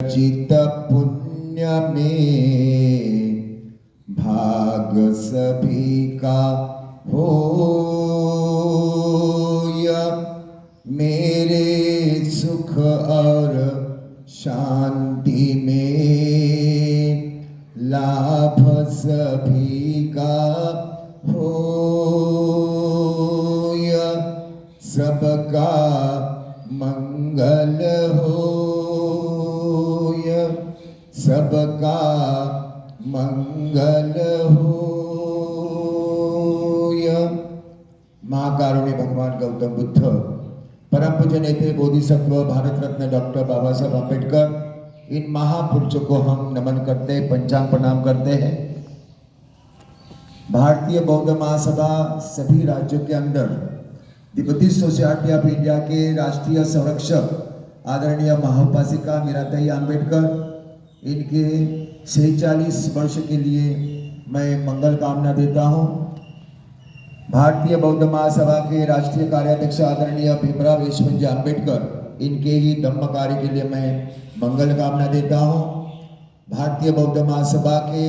चित पुण्य में भाग सभी का हो, मेरे सुख और शांति में लाभ सभी का हो, सबका मंगल हो, सबका मंगल हो। महाकारुण्य भगवान गौतम बुद्ध, परम पूज्य नेता बोधिसत्व भारत रत्न डॉक्टर बाबा साहब अम्बेडकर, इन महापुरुषों को हम नमन करते हैं, पंचांग प्रणाम करते हैं। भारतीय बौद्ध महासभा सभी राज्यों के अंदर the Buddhist society of India के राष्ट्रीय संरक्षक आदरणीय महाउपासिका मीराताई अम्बेडकर, इनके 46 वर्ष के लिए मैं मंगल कामना देता हूं। भारतीय बौद्ध महासभा के राष्ट्रीय कार्याध्यक्ष आदरणीय भीमराव यशवंत अम्बेडकर, इनके ही धम्म कार्य के लिए मैं मंगल कामना देता हूं। भारतीय बौद्ध महासभा के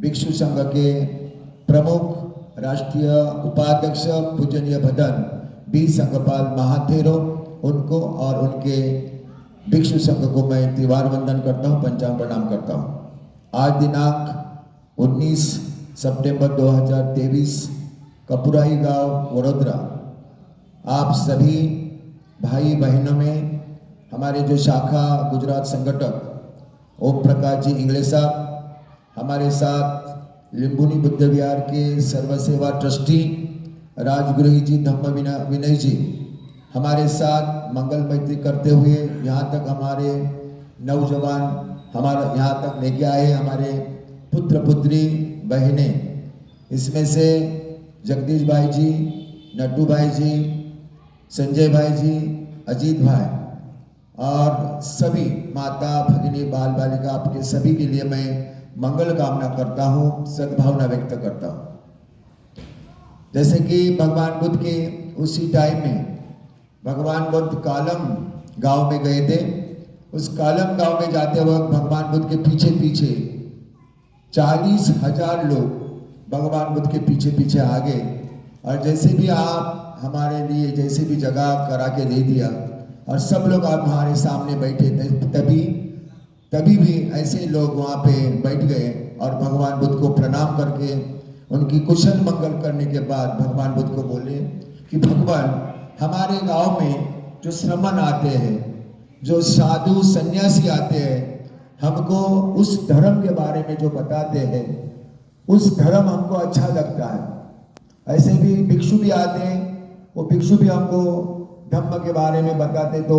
भिक्षु संघ के प्रमुख राष्ट्रीय उपाध्यक्ष पूजनीय भदन बी संघपाल महाथेरो, उनको और उनके भिक्षु संघ को मैं त्रिवार वंदन करता हूँ, पंचांग प्रणाम करता हूँ। आज दिनांक 19 सितंबर 2023 कपुराई गांव वडोदरा, आप सभी भाई बहनों में हमारे जो शाखा गुजरात संगठक ओम प्रकाश जी इंगले साहब, हमारे साथ लिंबुनी बुद्ध विहार के सर्वसेवा ट्रस्टी राजगुरु जी धम्म विनय जी, हमारे साथ मंगल मैत्री करते हुए यहाँ तक हमारे नौजवान हमारा यहाँ तक लेके आए, हमारे पुत्र पुत्री बहनें, इसमें से जगदीश भाई जी, नड्डू भाई जी, संजय भाई जी, अजीत भाई और सभी माता भगिनी बाल बालिका, आपके सभी के लिए मैं मंगल कामना करता हूँ, सद्भावना व्यक्त करता हूँ। जैसे कि भगवान बुद्ध के उसी टाइम में भगवान बुद्ध कालम गांव में गए थे। उस कालम गांव में जाते वक्त भगवान बुद्ध के पीछे पीछे 40,000 लोग भगवान बुद्ध के पीछे पीछे आ गए, और जैसे भी आप हमारे लिए जैसे भी जगह करा के दे दिया और सब लोग आप हमारे सामने बैठे थे, तभी भी ऐसे लोग वहाँ पे बैठ गए और भगवान बुद्ध को प्रणाम करके उनकी कुशल मंगल करने के बाद भगवान बुद्ध को बोले कि भगवान, हमारे गांव में जो श्रमण आते हैं, जो साधु सन्यासी आते हैं, हमको उस धर्म के बारे में जो बताते हैं, उस धर्म हमको अच्छा लगता है। ऐसे भी भिक्षु भी आते हैं, वो भिक्षु भी हमको धम्म के बारे में बताते तो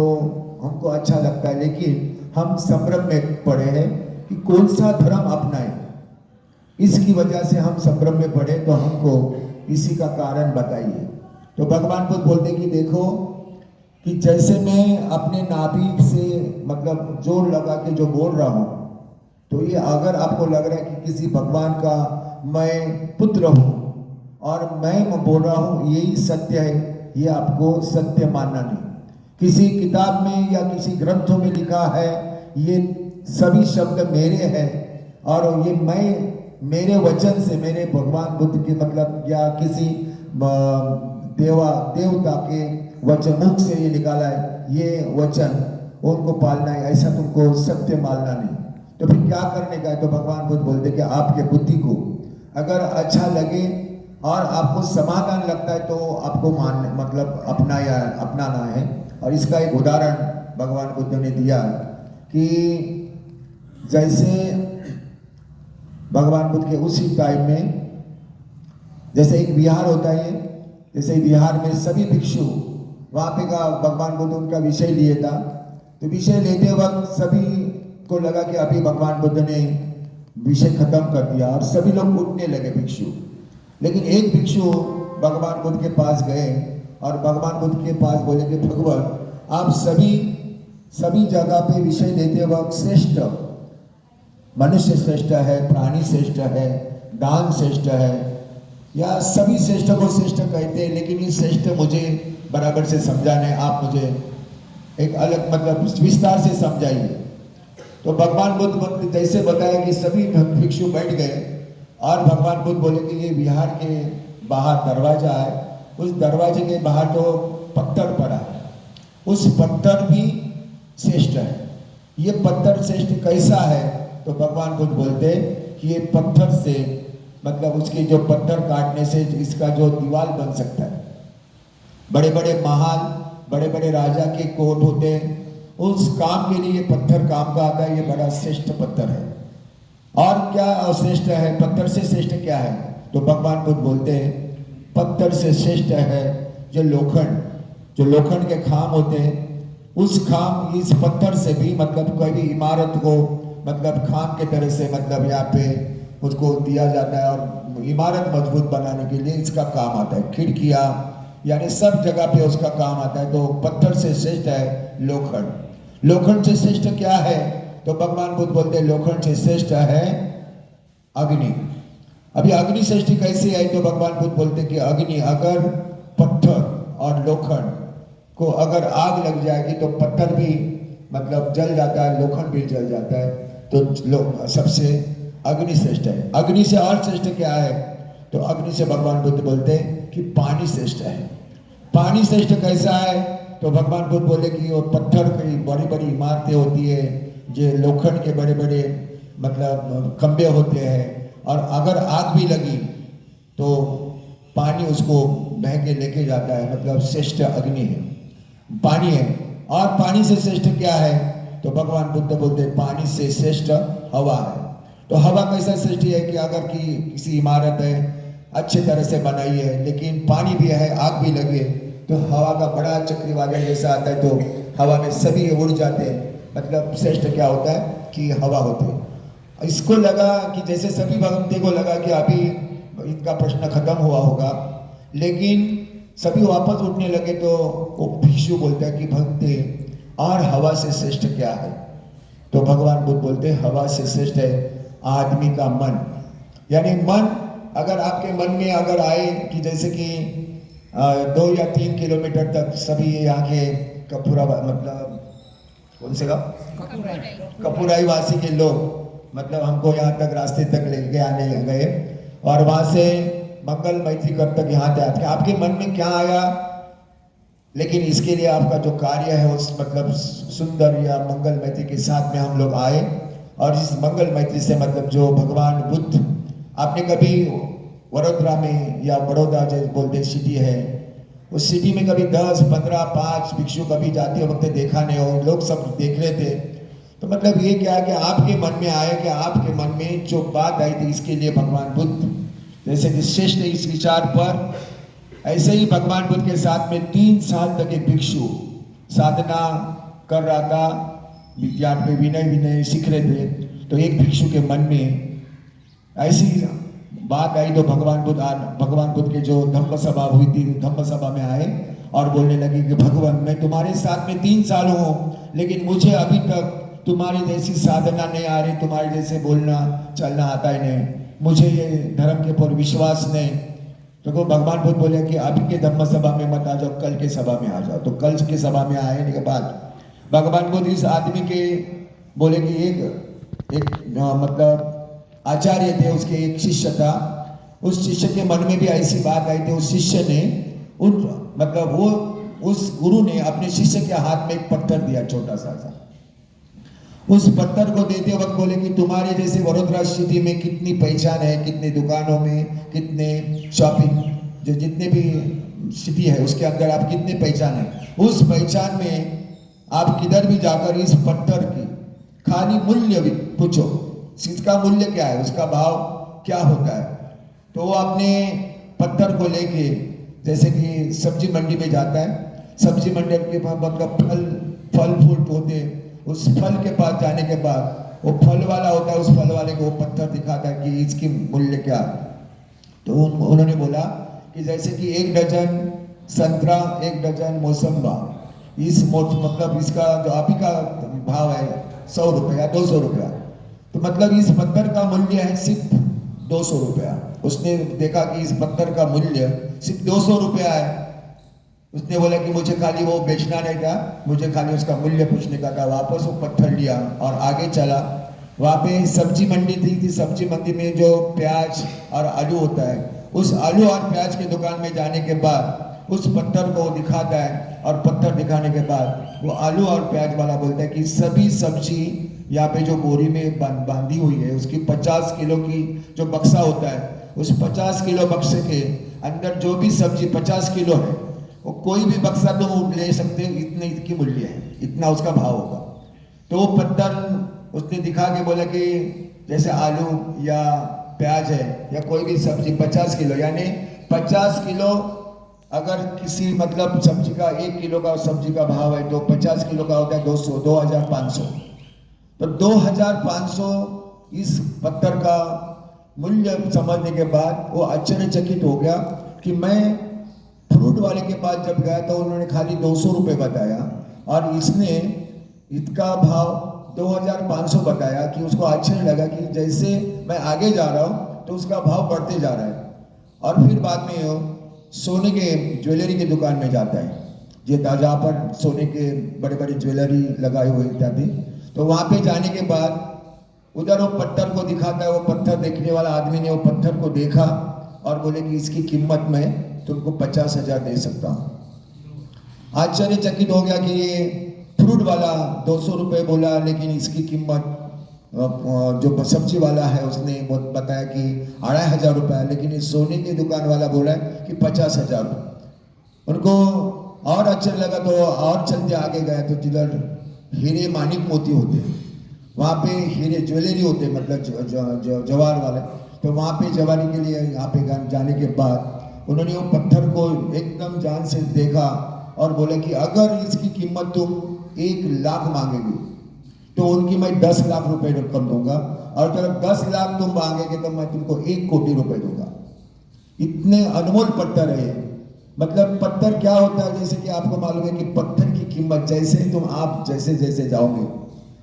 हमको अच्छा लगता है, लेकिन हम संभ्रम में पड़े हैं कि कौन सा धर्म अपनाएं। इसकी वजह से हम संभ्रम में पड़े, तो हमको इसी का कारण बताइए। तो भगवान बुद्ध बोलते कि देखो कि जैसे मैं अपने नाभि से मतलब जोर लगा के जो बोल रहा हूँ, तो ये अगर आपको लग रहा है कि किसी भगवान का मैं पुत्र हूँ और मैं बोल रहा हूँ यही सत्य है, ये आपको सत्य मानना नहीं। किसी किताब में या किसी ग्रंथों में लिखा है ये सभी शब्द मेरे हैं, और ये मैं मेरे वचन से, मेरे भगवान बुद्ध के मतलब या किसी देवता के वचन मुख से ये निकाला है, ये वचन उनको पालना है, ऐसा तुमको सत्य मानना नहीं। तो फिर क्या करने का है? तो भगवान बुद्ध बोलते कि आपके बुद्धि को अगर अच्छा लगे और आपको समाधान लगता है तो आपको मतलब अपनाना है। और इसका एक उदाहरण भगवान बुद्ध ने दिया कि जैसे भगवान बुद्ध के उसी टाइम में जैसे एक विहार होता है, जैसे विहार में सभी भिक्षु वहाँ पे का भगवान बुद्ध उनका विषय लिए था, तो विषय लेते वक्त सभी को लगा कि अभी भगवान बुद्ध ने विषय खत्म कर दिया और सभी लोग उठने लगे भिक्षु। लेकिन एक भिक्षु भगवान बुद्ध के पास गए और भगवान बुद्ध के पास बोले कि भगवान, आप सभी जगह पे विषय देते वक्त श्रेष्ठ, मनुष्य श्रेष्ठ है, प्राणी श्रेष्ठ है, दान श्रेष्ठ है, या सभी श्रेष्ठ को श्रेष्ठ कहते हैं, लेकिन ये श्रेष्ठ मुझे बराबर से समझाना है, आप मुझे एक अलग मतलब विस्तार से समझाइए। तो भगवान बुद्ध जैसे बताया कि सभी भिक्षु बैठ गए और भगवान बुद्ध बोले कि ये विहार के बाहर दरवाजा है, उस दरवाजे के बाहर तो पत्थर पड़ा है, उस पत्थर भी श्रेष्ठ है। ये पत्थर श्रेष्ठ कैसा है? तो भगवान बुद्ध बोलते कि ये पत्थर से मतलब उसके जो पत्थर काटने से इसका जो दीवार बन सकता है। बड़े बड़े महल, बड़े बड़े राजा के कोट होते हैं, उस काम के लिए पत्थर काम का आता है। ये बड़ा श्रेष्ठ पत्थर है। और क्या श्रेष्ठ है? पत्थर से श्रेष्ठ क्या है? तो भगवान बुद्ध बोलते हैं पत्थर से श्रेष्ठ है जो लोखंड, जो लोखंड के खाम होते हैं, उस खाम इस पत्थर से भी मतलब कोई भी इमारत को मतलब खाम के तरह से मतलब यहाँ पे उसको दिया जाता है और इमारत मजबूत बनाने के लिए इसका काम आता है। खिड़कियाँ यानी सब जगह पे उसका काम आता है। तो पत्थर से श्रेष्ठ है लोखंड। लोखंड से श्रेष्ठ क्या है? तो भगवान बुद्ध बोलते हैं लोखंड से श्रेष्ठ है अग्नि। अभी अग्नि श्रेष्ठ कैसे है? तो भगवान बुद्ध बोलते कि अग्नि अगर पत्थर और लोखंड को अगर आग लग जाएगी तो पत्थर भी मतलब जल जाता है, लोखंड भी जल जाता है। तो सबसे अग्नि श्रेष्ठ है। अग्नि से और श्रेष्ठ क्या है? तो अग्नि से भगवान बुद्ध बोलते हैं कि पानी श्रेष्ठ है। पानी श्रेष्ठ कैसा है? तो भगवान बुद्ध बोले कि वो पत्थर की बड़ी बड़ी इमारतें होती है, जो लोखंड के बड़े बड़े मतलब खंभे होते हैं, और अगर आग भी लगी तो पानी उसको बह के लेके जाता है। मतलब श्रेष्ठ अग्नि है, पानी है। और पानी से श्रेष्ठ क्या है? तो भगवान बुद्ध बोलते हैं पानी से श्रेष्ठ हवा है। तो हवा कैसा श्रेष्ठ है कि अगर की किसी इमारत है अच्छे तरह से बनाई है लेकिन पानी भी है, आग भी लगे, तो हवा का बड़ा चक्रवात जैसा आता है, तो हवा में सभी उड़ जाते हैं। मतलब श्रेष्ठ क्या होता है कि हवा होती है। इसको लगा कि जैसे सभी भक्तों को लगा कि अभी इनका प्रश्न खत्म हुआ होगा, लेकिन सभी वापस उठने लगे। तो वो भिक्षु बोलता है कि भक्ते और हवा से श्रेष्ठ क्या है? तो भगवान बुद्ध बोलते हैं हवा से श्रेष्ठ है आदमी का मन। यानी मन अगर आपके मन में अगर आए कि जैसे कि 2 या 3 किलोमीटर तक सभी यहाँ के कपूरा मतलब कौन से गाँव कपूराई वासी के लोग मतलब हमको यहाँ तक रास्ते तक लेके आने गए और वहाँ से मंगल मैत्री कर तक यहाँ तक आपके मन में क्या आया? लेकिन इसके लिए आपका जो कार्य है उस मतलब सुंदर या मंगल मैत्री के साथ में हम लोग आए, और इस मंगल मैत्री से मतलब जो भगवान बुद्ध, आपने कभी वडोदरा में या बड़ौदा जो बोलते सिटी है, उस सिटी में कभी 10, 15, 5 भिक्षु कभी जाते वक्त देखा नहीं हो, लोग सब देख रहे थे। तो मतलब ये क्या है कि आपके मन में आया कि आपके मन में जो बात आई थी, इसके लिए भगवान बुद्ध जैसे कि श्रेष्ठ इस विचार पर, ऐसे ही भगवान बुद्ध के साथ में 3 साल तक एक भिक्षु साधना कर रहा था, विज्ञान में विनय सीख रहे थे। तो एक भिक्षु के मन में ऐसी बात आई तो भगवान बुद्ध के जो धम्म सभा हुई थी, धम्म सभा में आए और बोलने लगे कि भगवान मैं तुम्हारे साथ में 3 साल हूँ, लेकिन मुझे अभी तक तुम्हारी जैसी साधना नहीं आ रही, तुम्हारे जैसे बोलना चलना आता ही नहीं, मुझे ये धर्म के ऊपर विश्वास नहीं। तो भगवान बुद्ध बोले कि अभी के धम्म सभा में मत आ जाओ, कल के सभा में आ जाओ। तो कल के सभा में आने के बाद भगवान बुद्ध इस आदमी के बोले कि एक मतलब आचार्य थे, उसके एक शिष्य था, उस शिष्य के मन में भी ऐसी बात आई थी। उस शिष्य ने उस गुरु ने अपने शिष्य के हाथ में एक पत्थर दिया, छोटा सा। उस पत्थर को देते वक्त बोले कि तुम्हारे जैसे वडोदरा सिटी में कितनी पहचान है, कितने दुकानों में, कितने शॉपिंग जो जितने भी सिटी है उसके अंदर आप कितने पहचान है, उस पहचान में आप किधर भी जाकर इस पत्थर की खाली मूल्य भी पूछो, इसका मूल्य क्या है, उसका भाव क्या होता है। तो वो अपने पत्थर को लेके जैसे कि सब्जी मंडी में जाता है, सब्जी मंडी के मतलब फल फूल होते, उस फल के पास जाने के बाद वो फल वाला होता है, उस फल वाले को वो पत्थर दिखाता है कि इसकी मूल्य क्या है। तो उन्होंने बोला कि जैसे कि 1 डजन संतरा, 1 डजन मौसम्बा, इस मतलब इसका जो अभी का भाव है 100 रुपया, 200 रुपया। तो मतलब इस पत्थर का मूल्य है सिर्फ 200 रुपया। उसने देखा कि इस पत्थर का मूल्य सिर्फ 200 रुपया है। उसने बोला कि मुझे खाली वो बेचना नहीं था, मुझे खाली उसका मूल्य पूछने का था। वापस वो पत्थर लिया और आगे चला। वहाँ पे सब्जी मंडी थी सब्जी मंडी में जो प्याज और आलू होता है, उस आलू और प्याज की दुकान में जाने के बाद उस पत्थर को दिखाता है, और पत्थर दिखाने के बाद वो आलू और प्याज वाला बोलता है कि सभी सब्जी यहाँ पे जो बोरी में बांधी हुई है, उसकी 50 किलो की जो बक्सा होता है, उस 50 किलो बक्से के अंदर जो भी सब्जी 50 किलो है, वो कोई भी बक्सा तुम ले सकते हो, इतने की मूल्य है, इतना उसका भाव होगा। तो वो पत्थर उसने दिखा के बोला कि जैसे आलू या प्याज है या कोई भी सब्जी 50 किलो, यानी 50 किलो अगर किसी मतलब सब्जी का 1 किलो का सब्जी का भाव है तो 50 किलो का होता है 200, 2500। तो 2500 इस पत्थर का मूल्य समझने के बाद वो आश्चर्यचकित हो गया कि मैं फ्रूट वाले के पास जब गया तो उन्होंने खाली 200 रुपये बताया, और इसने इसका भाव 2500 बताया। कि उसको आश्चर्य लगा कि जैसे मैं आगे जा रहा हूँ तो उसका भाव बढ़ते जा रहा है। और फिर बाद में वो सोने के ज्वेलरी की दुकान में जाता है, जहाँ पर सोने के बड़े बड़े ज्वेलरी लगाए हुए इत्यादि। तो वहाँ पे जाने के बाद उधर वो पत्थर को दिखाता है। वो पत्थर देखने वाला आदमी ने वो पत्थर को देखा और बोले कि इसकी कीमत मैं तुमको 50,000 दे सकता हूँ। आश्चर्यचकित हो गया कि ये फ्रूट वाला 200 रुपये बोला, लेकिन इसकी कीमत जो सब्जी वाला है उसने बताया कि 2500 रुपये है, लेकिन इस सोने की दुकान वाला बोला है कि 50,000। उनको और आश्चर्य लगा तो और चलते आगे गए तो जिधर हीरे मानिक मोती होते हैं, वहाँ पे हीरे ज्वेलरी होते हैं, मतलब जवाहर वाले। तो वहाँ पे जवानी के लिए यहाँ पे जाने के बाद उन्होंने वो पत्थर को एकदम जान से देखा और बोला कि अगर इसकी कीमत तुम 1 लाख मांगेगी तो उनकी मैं 10 लाख रुपए रकम दूंगा, और अगर 10 लाख तुम मांगेगे तो मैं तुमको 1 कोटी रुपए दूंगा। इतने अनमोल पत्थर है। मतलब पत्थर क्या होता है, जैसे कि आपको मालूम है कि पत्थर की कीमत जैसे तुम आप जैसे जैसे जाओगे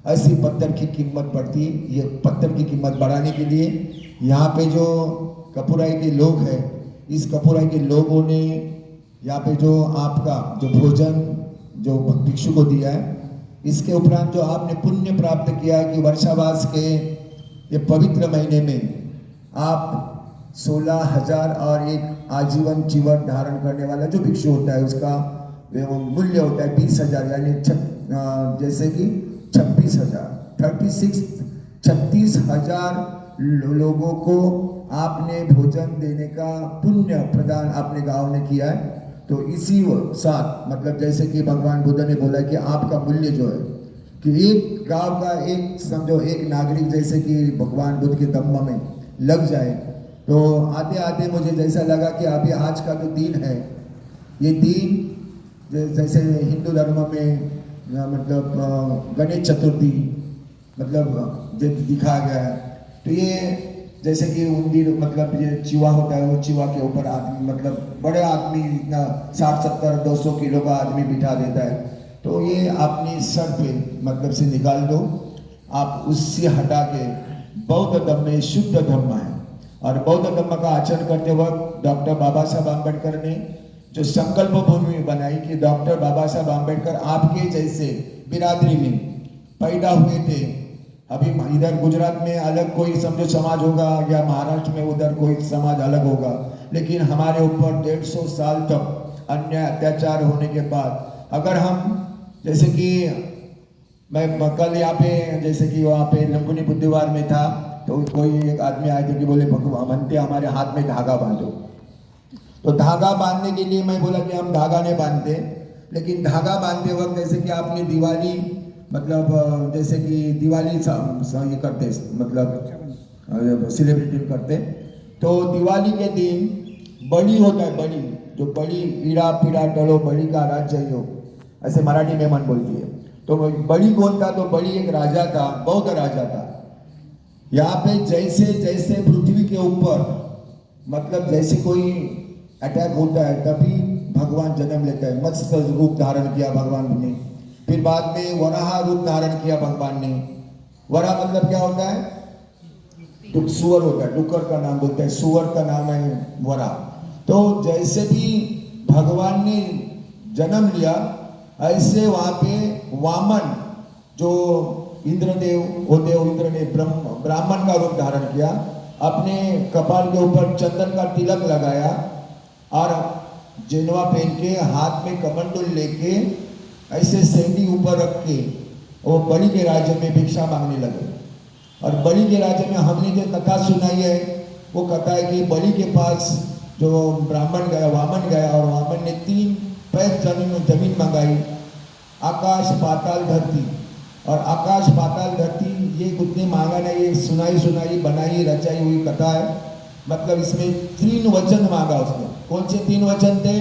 ऐसी पत्थर की कीमत बढ़ती है। ये पत्थर की कीमत बढ़ाने के लिए यहाँ पे जो कपुराई के लोग हैं, इस कपुराई के लोगों ने यहाँ पे जो आपका जो भोजन जो भिक्षु को दिया है, इसके उपरांत जो आपने पुण्य प्राप्त किया है कि वर्षावास के ये पवित्र महीने में आप 16,000 और एक आजीवन जीवन धारण करने वाला जो भिक्षु होता है उसका मूल्य होता है 20,000, यानी जैसे कि 36,000 लोगों को आपने भोजन देने का पुण्य प्रदान अपने गांव ने किया है। तो इसी साथ मतलब जैसे कि भगवान बुद्ध ने बोला कि आपका मूल्य जो है कि एक गांव का एक समझो एक नागरिक जैसे कि भगवान बुद्ध के दम्म में लग जाए, तो आते आते मुझे जैसा लगा कि अभी आज का जो दिन है, ये दिन जैसे हिंदू धर्म में मतलब गणेश चतुर्थी मतलब जो दिखा गया है, तो ये जैसे कि उंदीर मतलब ये चूहा होता है, वो चूहा के ऊपर आदमी मतलब बड़े आदमी इतना 60-70-200 किलो का आदमी बिठा देता है। तो ये अपनी सर पे मतलब से निकाल दो, आप उससे हटा के बौद्ध धर्म में शुद्ध धर्म है। और बौद्ध धर्म का आचरण करते वक्त डॉक्टर बाबा साहब आम्बेडकर ने जो संकल्प भूमि बनाई कि डॉक्टर बाबा साहब आम्बेडकर आपके जैसे बिरादरी में पैदा हुए थे। अभी इधर गुजरात में अलग कोई समझो समाज होगा या महाराष्ट्र में उधर कोई समाज अलग होगा, लेकिन हमारे ऊपर 150 साल तक अन्याय अत्याचार होने के बाद अगर हम जैसे कि मैं कल यहाँ पे जैसे कि वहाँ पे लंकुनी बुद्धवार में था, तो कोई एक आदमी आए थे कि बोले भगवान बनते हमारे हाथ में धागा बांधो। तो धागा बांधने के लिए मैं बोला कि हम धागा नहीं बांधते, लेकिन धागा बांधते वक्त जैसे कि आपने दिवाली मतलब जैसे कि दिवाली ये करते मतलब सेलिब्रेट करते, तो दिवाली के दिन बलि होता है, बलि जो बलि ईड़ा पीड़ा डलो बलि का राज्य हो, ऐसे मराठी में मन बोलती है। तो बलि कौन था, तो बलि एक राजा था, बौद्ध राजा था। यहाँ पे जैसे जैसे पृथ्वी के ऊपर मतलब जैसे कोई अटैक होता है तभी भगवान जन्म लेता है। मत्स्य रूप धारण किया भगवान ने, फिर बाद में वराह रूप धारण किया भगवान ने। वराह मतलब क्या होता है, तो सुअर होता है, डुक्कर का नाम बोलते हैं, सुअर का नाम है वराह। तो जैसे भी भगवान ने जन्म लिया, ऐसे वहां पे वामन जो इंद्रदेव होते, इंद्र ने ब्राह्मण का रूप धारण किया, अपने कपाल के ऊपर चंदन का तिलक लगाया और जेनवा पहन के हाथ में कमंडल लेके ऐसे सैंडी ऊपर रख के वो बलि के राज्य में भिक्षा मांगने लगे। और बलि के राज्य में हमने जो कथा सुनाई है वो कथा है कि बलि के पास जो ब्राह्मण गया, वामन गया, और वामन ने 3 पैर जमीन मंगाई, आकाश पाताल धरती। और आकाश पाताल धरती ये कुछ ने मांगा नहीं, ये सुनाई बनाई रचाई हुई कथा है। मतलब इसमें 3 वचन मांगा उसने। कौन से 3 वचन थे?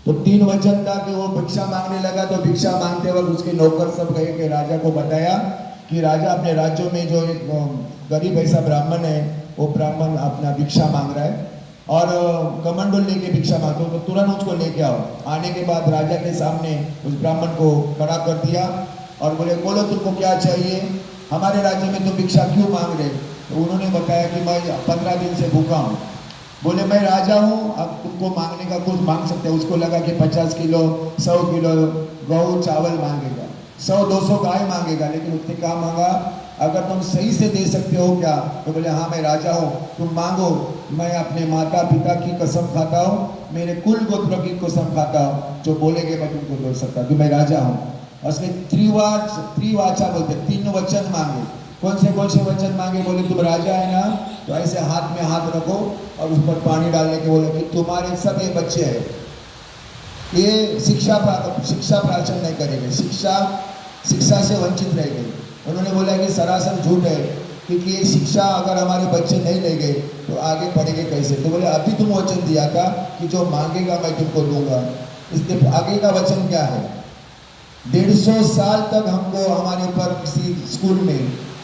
तो 3 वचन था कि वो भिक्षा मांगने लगा, तो भिक्षा मांगते वक्त उसके नौकर सब गए कि राजा को बताया कि राजा अपने राज्यों में जो एक गरीब ऐसा ब्राह्मण है, वो ब्राह्मण अपना भिक्षा मांग रहा है और कमंडल लेके भिक्षा मांगते हो, तो तुरंत उसको लेके आओ। आने के बाद राजा के सामने उस ब्राह्मण को खड़ा कर दिया और बोले, बोलो तुमको क्या चाहिए, हमारे राज्य में तुम भिक्षा क्यों मांग रहे? तो उन्होंने बताया कि मैं 15 दिन से भूखा हूँ। बोले, मैं राजा हूँ, अब तुमको मांगने का कुछ मांग सकते हो। उसको लगा कि 50 किलो 100 किलो गेहूँ चावल मांगेगा, 100-200 गाय मांगेगा, लेकिन उसने क्या मांगा, अगर तुम सही से दे सकते हो क्या? तो बोले, हाँ मैं राजा हूँ, तुम मांगो। मैं अपने माता पिता की कसम खाता हूँ, मेरे कुल गोत्र की कसम खाता हूँ, जो बोलेंगे मैं तुमको दे सकता कि मैं राजा हूँ। उसने त्रिवाचा बोलते, 3 वचन मांगे। कौन से वचन मांगे? बोले, तुम राजा है ना, तो ऐसे हाथ में हाथ रखो और उस पर पानी डालने के बोले कि तुम्हारे सब ये बच्चे हैं, ये शिक्षा प्राचन नहीं करेंगे, शिक्षा से वंचित रहेंगे। उन्होंने बोला कि सरासर झूठ है, क्योंकि ये शिक्षा अगर हमारे बच्चे नहीं लेंगे तो आगे पढ़ेंगे कैसे? तो बोले, अभी तुम वचन दिया था कि जो मांगेगा मैं तुमको दूंगा। इसके आगे का वचन क्या है? 150 साल तक हमको हमारे ऊपर किसी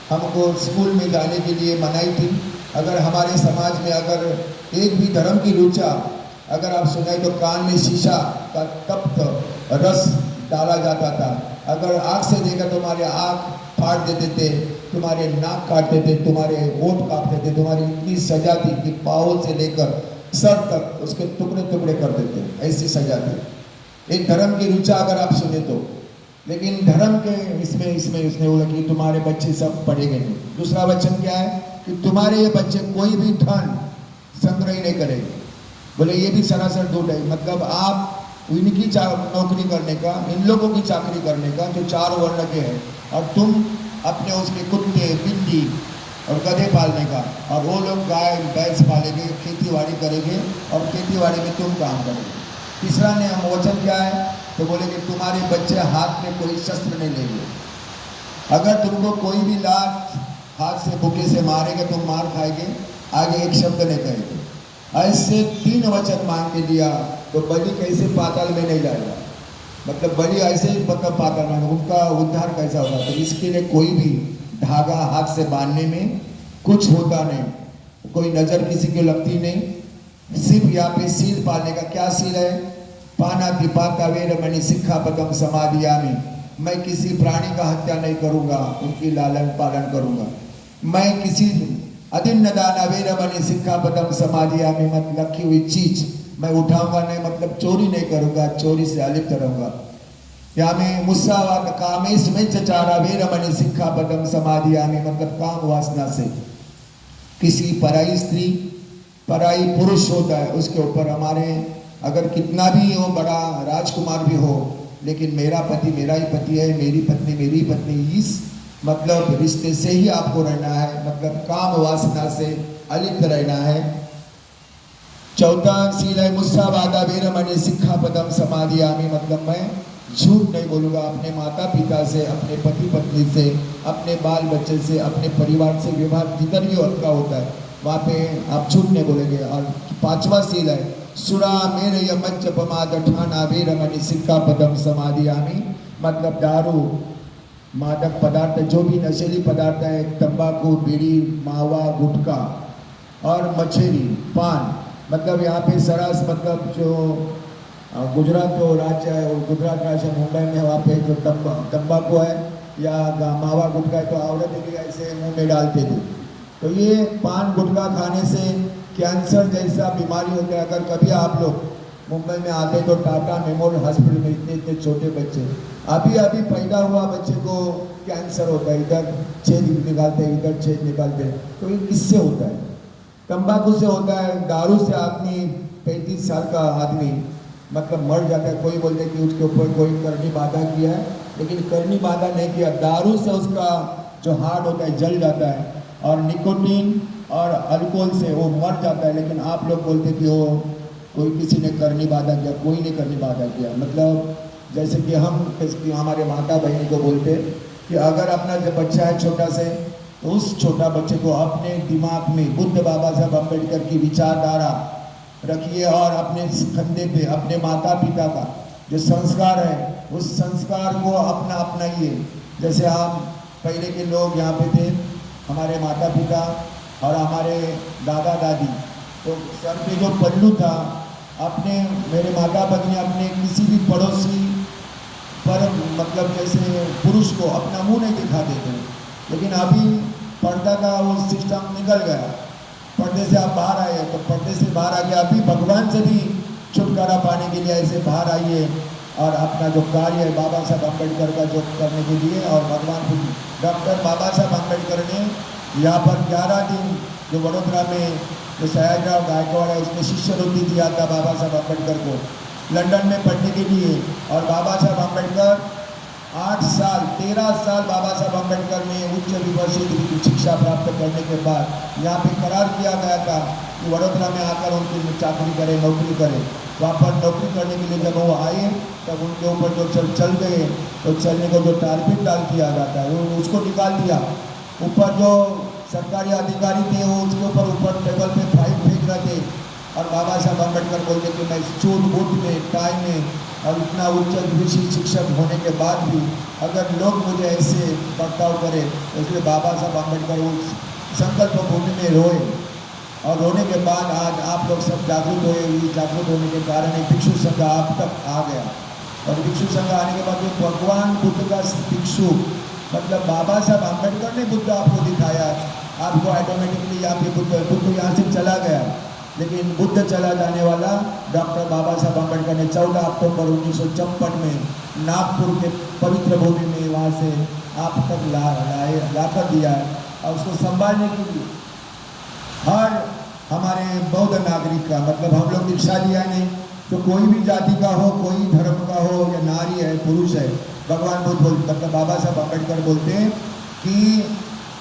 हमको स्कूल में जाने के लिए मनाई थी। अगर हमारे समाज में अगर एक भी धर्म की रुचा अगर आप सुनाए तो कान में शीशा का तप्त रस डाला जाता था। अगर आँख से देखा तुम्हारे आँख फाड़ देते थे, तुम्हारे नाक काटते थे, तुम्हारे होठ काटते थे, तुम्हारी इतनी सजा थी कि पाँव से लेकर सर तक उसके टुकड़े टुकड़े कर देते, ऐसी सजा थी। एक धर्म की रुचा अगर आप सुने तो। लेकिन धर्म के इसमें उसने बोला कि तुम्हारे बच्चे सब पढ़ेंगे नहीं। दूसरा वचन क्या है? कि तुम्हारे ये बच्चे कोई भी धन संग्रह नहीं करेंगे। बोले, ये भी सरासर झूठ है। मतलब आप इनकी नौकरी करने का, इन लोगों की चाकरी करने का जो 4 वर्ण के हैं, और तुम अपने उसके कुत्ते बिल्ली और गधे पालने का, और वो लोग गाय भैंस पालेंगे, खेती बाड़ी करेंगे और खेती बाड़ी में तुम काम करोगे। तीसरा ने वचन क्या है? तो बोले कि तुम्हारे बच्चे हाथ में कोई शस्त्र नहीं लेंगे। अगर तुमको कोई भी लात हाथ से बुके से मारेगा तुम मार खाएंगे, आगे एक शब्द नहीं कहेंगे। ऐसे 3 वचन मांग के दिया तो बलि कैसे पाताल में नहीं जाएगा? मतलब बलि ऐसे ही मतलब पाताल में, उनका उद्धार कैसा होगा? तो इसके लिए कोई भी धागा हाथ से बांधने में कुछ होता नहीं, कोई नज़र किसी को लगती नहीं। सिर्फ यहाँ पे सील पालने का। क्या सील है? पानातिपाता वेरमणि सिक्खापदम समादियामि। मैं किसी प्राणी का हत्या नहीं करूँगा, उनकी लालन पालन करूँगा। मैं किसी अदिन्नदान वेरमणि सिक्खापदम समादियामि, मतलब रखी हुई चीज मैं उठाऊंगा नहीं, मतलब चोरी नहीं करूँगा, चोरी से अलिप्त रहूँगा। या मैं मुस्सावाद कामेश में चचारा वेरमणि सिक्खापदम समादियामि, मतलब काम वासना से किसी पराई स्त्री पराई पुरुष होता है उसके ऊपर हमारे अगर कितना भी हो बड़ा राजकुमार भी हो, लेकिन मेरा पति मेरा ही पति है, मेरी पत्नी मेरी पत्नी, इस मतलब रिश्ते से ही आपको रहना है, मतलब काम वासना से अलिप्त रहना है। चौथा सील है मुस्सावादा वेरमणि सिक्खापदम समादियामि, मतलब मैं झूठ नहीं बोलूँगा अपने माता पिता से, अपने पति पत्नी से, अपने बाल बच्चे से, अपने परिवार से। व्यवहार जिधर भी उनका होता है वहाँ पे आप झूठ नहीं बोलेंगे। और 5वां सील है सुरा मेरे यमज्जपमाद ठाना वेरमणि सिक्खापदम समादियामि, मतलब दारू मादक पदार्थ जो भी नशीली पदार्थ है, तंबाकू बीड़ी मावा गुटखा और मछली पान, मतलब यहाँ पे सरास मतलब जो गुजरात जो राज्य है, गुजरात राज्य मुंबई में वहाँ पे जो तंबाकू है या मावा गुटखा है तो औरतें भी ऐसे मुंह में डालते थे। तो ये पान गुटखा खाने से कैंसर जैसा बीमारी होता है। अगर कभी आप लोग मुंबई में आते तो टाटा मेमोरियल हॉस्पिटल में इतने इतने छोटे बच्चे, अभी अभी पैदा हुआ बच्चे को कैंसर होता है, इधर छेद निकालते हैं, इधर छेद निकालते हैं। तो ये किससे होता है? तंबाकू से होता है, दारू से आदमी 35 साल का आदमी मतलब मर जाता है। कोई बोलते हैं कि उसके ऊपर कोई करनी बाधा किया है, लेकिन करनी बाधा नहीं किया, दारू से उसका जो हार्ट होता है जल जाता है, और निकोटीन और अल्कोहल से वो मर जाता है। लेकिन आप लोग बोलते कि वो कोई किसी ने करनी बाधा किया, कोई ने करनी बाधा किया। मतलब जैसे कि हम हमारे माता बहनी को बोलते कि अगर अपना जब बच्चा है छोटा से, तो उस छोटा बच्चे को अपने दिमाग में बुद्ध बाबा साहब अम्बेडकर की विचारधारा रखिए, और अपने कंधे पे अपने माता पिता का जो संस्कार है उस संस्कार को अपना अपनाइए। जैसे हम पहले के लोग यहाँ पे थे, हमारे माता पिता और हमारे दादा दादी, तो सर पे जो पल्लू था, अपने मेरे माता पत्नी अपने किसी भी पड़ोसी पर मतलब जैसे पुरुष को अपना मुंह नहीं दिखाते थे। लेकिन अभी पर्दा का वो सिस्टम निकल गया, पर्दे से आप बाहर आए, तो पर्दे से बाहर आ गया। अभी भगवान से भी छुटकारा पाने के लिए ऐसे बाहर आइए और अपना जो कार्य है बाबा साहब अम्बेडकर का जो करने के लिए, और भगवान डॉक्टर बाबा साहब अम्बेडकर ने यहाँ पर 11 दिन जो वडोदरा में जो सयाजीराव गायकवाड़ है उसने शिष्यवृत्ति दिया था बाबा साहब अम्बेडकर को लंदन में पढ़ने के लिए। और बाबा साहब अम्बेडकर 13 साल बाबा साहब अम्बेडकर ने उच्च विभूषित की शिक्षा प्राप्त करने के बाद यहाँ पे करार किया गया था कि वडोदरा में आकर उनकी चाकरी करें, नौकरी करें। वहाँ पर नौकरी करने के लिए जब वो आए तब उनके ऊपर जो चल गए, तो चलने को जो टारपिट डाल दिया जाता है वो उसको निकाल दिया। ऊपर जो सरकारी अधिकारी थे वो उसके ऊपर टेबल पे फाइल फेंक रहे थे, और बाबा साहब अम्बेडकर बोलते कि मैं सूट बूट में टाइम में और इतना उच्च विभूषित शिक्षक होने के बाद भी अगर लोग मुझे ऐसे बर्ताव करें, तो इसलिए बाबा साहब अम्बेडकर उस संकल्प भूमि में रोए, और रोने के बाद आज आप लोग सब जागरूक हुए। जागरूक होने के कारण एक भिक्षु संघ आप तक आ गया, और भिक्षु संघ आने के बाद जो भगवान बुद्ध का भिक्षु मतलब बाबा साहब अम्बेडकर ने बुद्ध आपको दिखाया, आपको ऑटोमेटिकली यहाँ पे बुद्ध यहाँ से चला गया। लेकिन बुद्ध चला जाने वाला डॉक्टर बाबा साहब अम्बेडकर ने 14 अक्टूबर 1956 में नागपुर के पवित्र भूमि में वहाँ से आप तक ला कर दिया है। और उसको संभालने के लिए हर हमारे बौद्ध नागरिक का मतलब हम लोग दीक्षा लिया नहीं, तो कोई भी जाति का हो, कोई धर्म का हो, या नारी है पुरुष है, भगवान बुद्ध बोलते मतलब बाबा साहब अम्बेडकर बोलते हैं कि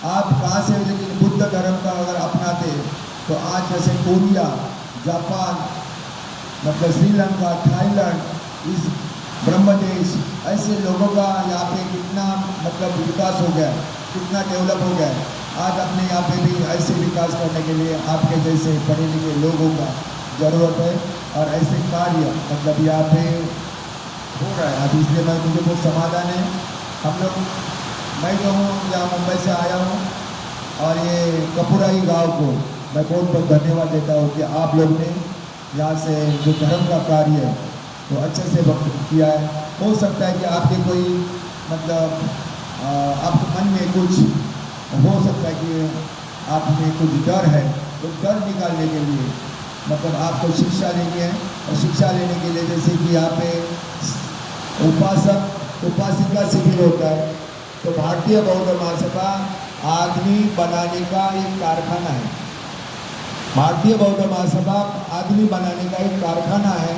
आप कहाँ से, लेकिन बुद्ध धर्म का अगर अपनाते तो आज जैसे कोरिया, जापान, मतलब श्रीलंका, थाईलैंड, इस ब्रह्मदेश ऐसे लोगों का यहाँ पे कितना मतलब विकास हो गया, कितना डेवलप हो गया। आज अपने यहाँ पे भी ऐसे विकास करने के लिए आपके जैसे पढ़े लिखे लोगों का ज़रूरत है, और ऐसे कार्य मतलब यहाँ पे हो रहा है। अब इसलिए मुझे बहुत समाधान है। हम लोग मैं जो हूँ यहाँ मुंबई से आया हूँ, और ये कपुराई गांव को मैं बहुत बहुत धन्यवाद देता हूँ कि आप लोग ने यहाँ से जो धर्म का कार्य है वो अच्छे से किया है। हो सकता है कि आपके कोई मतलब आपके मन में कुछ हो सकता है कि आप में कुछ डर है, तो डर निकालने के लिए मतलब आपको शिक्षा लेनी है, और शिक्षा लेने के लिए जैसे कि यहाँ पे उपासिका शिविर होता है, तो भारतीय बौद्ध महासभा आदमी बनाने का एक कारखाना है। भारतीय बौद्ध महासभा आदमी बनाने का एक कारखाना है,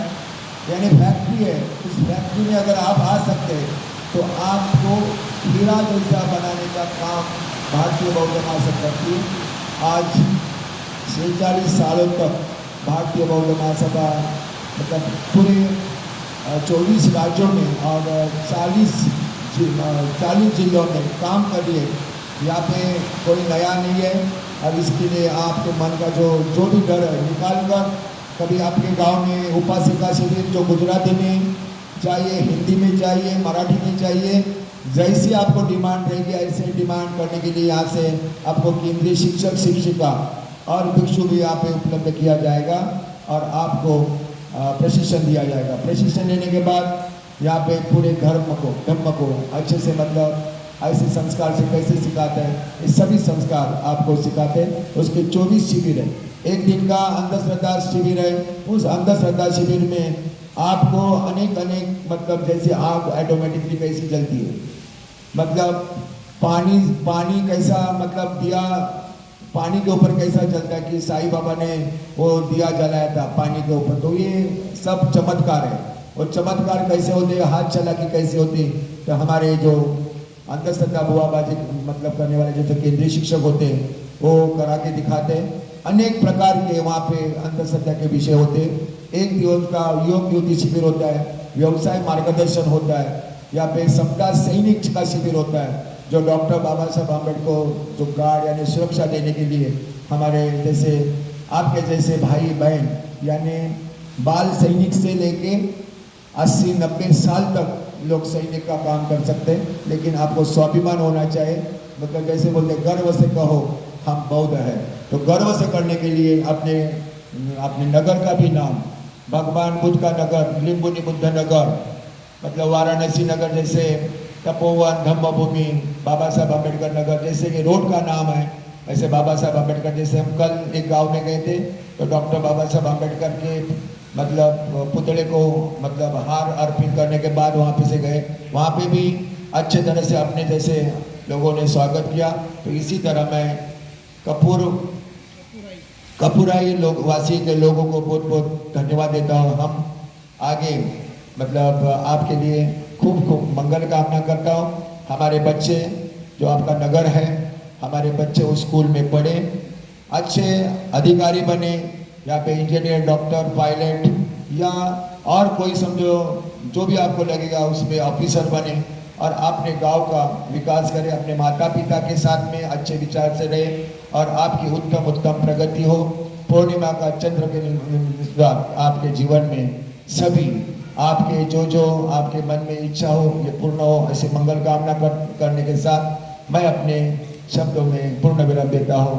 यानी फैक्ट्री है। उस फैक्ट्री में अगर आप आ सकते हैं तो आपको हीरा जैसा बनाने का काम भारतीय बौद्ध महासभा की आज 46 सालों तक भारतीय बौद्ध महासभा मतलब पूरे 24 राज्यों में और 40 जिलों में काम कर रही है। यहाँ पे कोई नया नहीं है, और इसके लिए आपके मन का जो भी डर है निकाल कर कभी आपके गांव में उपासिका शिविर जो गुजराती में चाहिए, हिंदी में चाहिए, मराठी में चाहिए, जैसी आपको डिमांड रहेगी ऐसे डिमांड करने के लिए यहाँ से आपको केंद्रीय शिक्षक शिक्षिका और भिक्षु भी यहाँ पे उपलब्ध किया जाएगा, और आपको प्रशिक्षण दिया जाएगा। प्रशिक्षण लेने के बाद यहाँ पे पूरे धर्म को अच्छे से मतलब ऐसे संस्कार से कैसे सिखाते हैं, ये सभी संस्कार आपको सिखाते हैं। उसके 24 शिविर है। एक दिन का अंधश्रद्धा शिविर है। उस अंधश्रद्धा शिविर में आपको अनेक मतलब जैसे आग ऑटोमेटिकली कैसी जलती है, मतलब पानी कैसा मतलब दिया पानी के ऊपर कैसा जलता है कि साईं बाबा ने वो दिया जलाया था पानी के ऊपर। तो ये सब चमत्कार है। और चमत्कार कैसे होते, हाथ चालाकी कैसे होती, तो हमारे जो अंधश्रद्धा बुआबाजी मतलब करने वाले जो केंद्रीय शिक्षक होते हैं वो करा के दिखाते हैं। अनेक प्रकार के वहाँ पे अंधश्रद्धा के विषय होते हैं। एक दिवस का योग युवती शिविर होता है, व्यवसाय मार्गदर्शन होता है, या पे सप्ताह सैनिक का शिविर होता है, जो डॉक्टर बाबा साहब आम्बेडकर जो गार्ड यानी सुरक्षा देने के लिए हमारे जैसे आपके जैसे भाई बहन यानी बाल सैनिक से लेके 80-90 साल तक लोग सैनिक का काम कर सकते हैं। लेकिन आपको स्वाभिमान होना चाहिए, मतलब जैसे बोलते गर्व से कहो हम बौद्ध है। तो गर्व से करने के लिए अपने नगर का भी नाम भगवान बुद्ध का नगर, लिम्बुनी बुद्ध नगर, मतलब वाराणसी नगर जैसे तपोवन धम्मभूमि, बाबा साहब अम्बेडकर नगर जैसे कि रोड का नाम है, ऐसे बाबा साहब अम्बेडकर जैसे हम कल एक गांव में गए थे तो डॉक्टर बाबा साहब अम्बेडकर के मतलब पुतले को मतलब हार अर्पित करने के बाद वहाँ पे से गए, वहाँ पे भी अच्छे तरह से अपने जैसे लोगों ने स्वागत किया। तो इसी तरह मैं कपूराई लोग वासी के लोगों को बहुत बहुत धन्यवाद देता हूँ। हम आगे मतलब आपके लिए खूब खूब मंगल कामना करता हूँ। हमारे बच्चे जो आपका नगर है, हमारे बच्चे उस स्कूल में पढ़े, अच्छे अधिकारी बने, या पे इंजीनियर, डॉक्टर, पायलट या और कोई समझो जो भी आपको लगेगा उसमें ऑफिसर बने और अपने गांव का विकास करें, अपने माता पिता के साथ में अच्छे विचार से रहे और आपकी उत्तम प्रगति हो। पूर्णिमा का चंद्र के आपके जीवन में सभी आपके जो आपके मन में इच्छा हो ये पूर्ण हो, ऐसे मंगल कामना करने के साथ मैं अपने शब्दों में पूर्ण विराम देता हूँ।